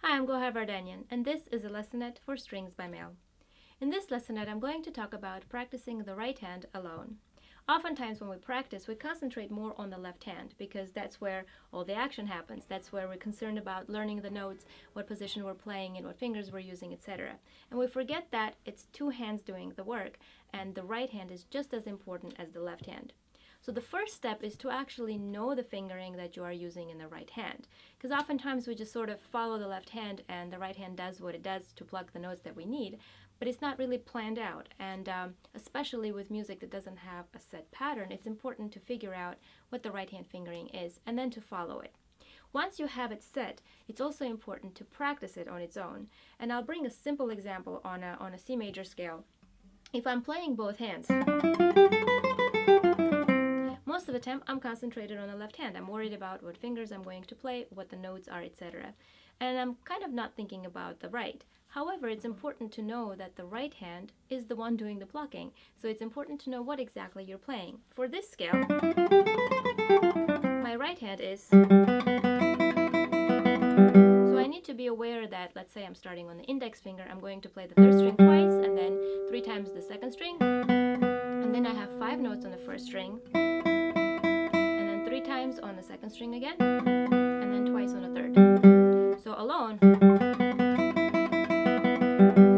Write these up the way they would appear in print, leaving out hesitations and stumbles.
Hi, I'm Gohar Vardanyan, and this is a Lessonette for Strings by Mail. In this Lessonette, I'm going to talk about practicing the right hand alone. Oftentimes when we practice, we concentrate more on the left hand because that's where all the action happens. That's where we're concerned about learning the notes, what position we're playing in, what fingers we're using, etc. And we forget that it's two hands doing the work, and the right hand is just as important as the left hand. So the first step is to actually know the fingering that you are using in the right hand. Because oftentimes we just sort of follow the left hand and the right hand does what it does to pluck the notes that we need, but it's not really planned out. And especially with music that doesn't have a set pattern, it's important to figure out what the right hand fingering is and then to follow it. Once you have it set, it's also important to practice it on its own. And I'll bring a simple example on a C major scale. If I'm playing both hands, most of the time I'm concentrated on the left hand. I'm worried about what fingers I'm going to play, what the notes are, etc. And I'm kind of not thinking about the right. However, it's important to know that the right hand is the one doing the plucking. So it's important to know what exactly you're playing. For this scale, my right hand is... So I need to be aware that, let's say I'm starting on the index finger, I'm going to play the third string twice, and then 3 times the second string. And then I have 5 notes on the first string, and then 3 times on the second string again, and then twice on the third. So alone.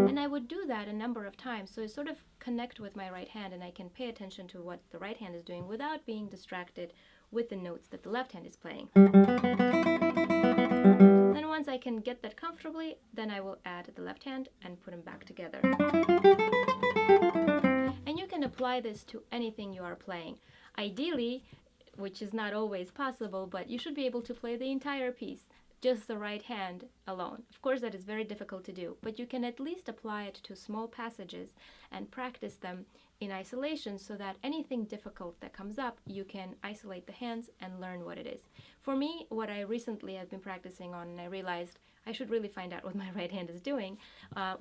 And I would do that a number of times, so I sort of connect with my right hand and I can pay attention to what the right hand is doing without being distracted with the notes that the left hand is playing. Then once I can get that comfortably, then I will add the left hand and put them back together. And you can apply this to anything you are playing. Ideally, which is not always possible, but you should be able to play the entire piece, just the right hand alone. Of course, that is very difficult to do, but you can at least apply it to small passages and practice them in isolation so that anything difficult that comes up, you can isolate the hands and learn what it is. For me, what I recently have been practicing on, and I realized I should really find out what my right hand is doing,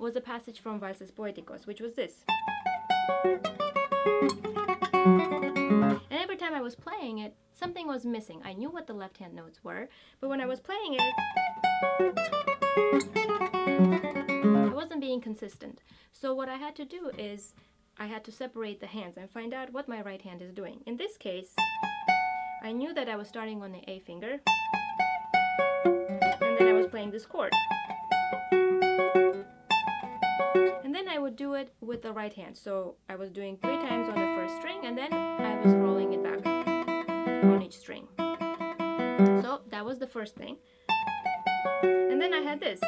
was a passage from Valses Poéticos, which was this. And every time I was playing it, something was missing. I knew what the left hand notes were, but when I was playing it, I wasn't being consistent. So what I had to do is I had to separate the hands and find out what my right hand is doing. In this case, I knew that I was starting on the A finger, and then I was playing this chord. And then I would do it with the right hand. So I was doing 3 times on the first string, and then I was rolling it back on each string. So that was the first thing. And then I had this.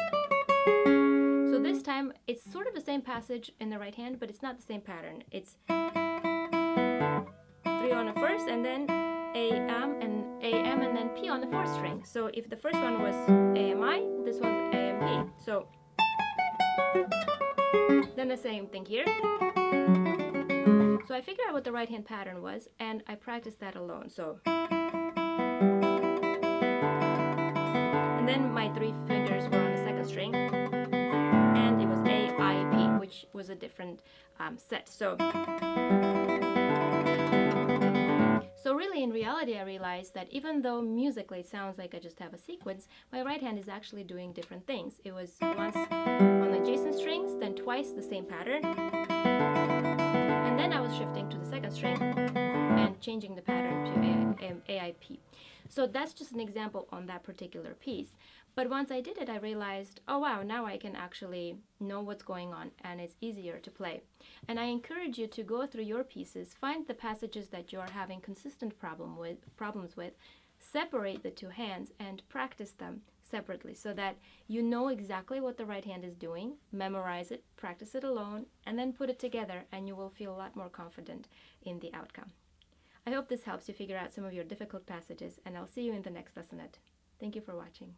So this time it's sort of the same passage in the right hand, but it's not the same pattern. It's 3 on the first, and then AM and then P on the fourth string. So if the first one was AMI, this one's AMP. So then the same thing here. So I figured out what the right hand pattern was, and I practiced that alone. So, and then my 3 fingers were on the second string, and it was A, I, P, which was a different set. So really, in reality, I realized that even though musically it sounds like I just have a sequence, my right hand is actually doing different things. It was once on the adjacent strings, then twice the same pattern, and then I was shifting to the second string and changing the pattern to AIP. So that's just an example on that particular piece. But once I did it, I realized, oh wow, now I can actually know what's going on and it's easier to play. And I encourage you to go through your pieces, find the passages that you're having consistent problems with, separate the 2 hands and practice them separately so that you know exactly what the right hand is doing, memorize it, practice it alone, and then put it together, and you will feel a lot more confident in the outcome. I hope this helps you figure out some of your difficult passages, and I'll see you in the next Lessonette. Thank you for watching.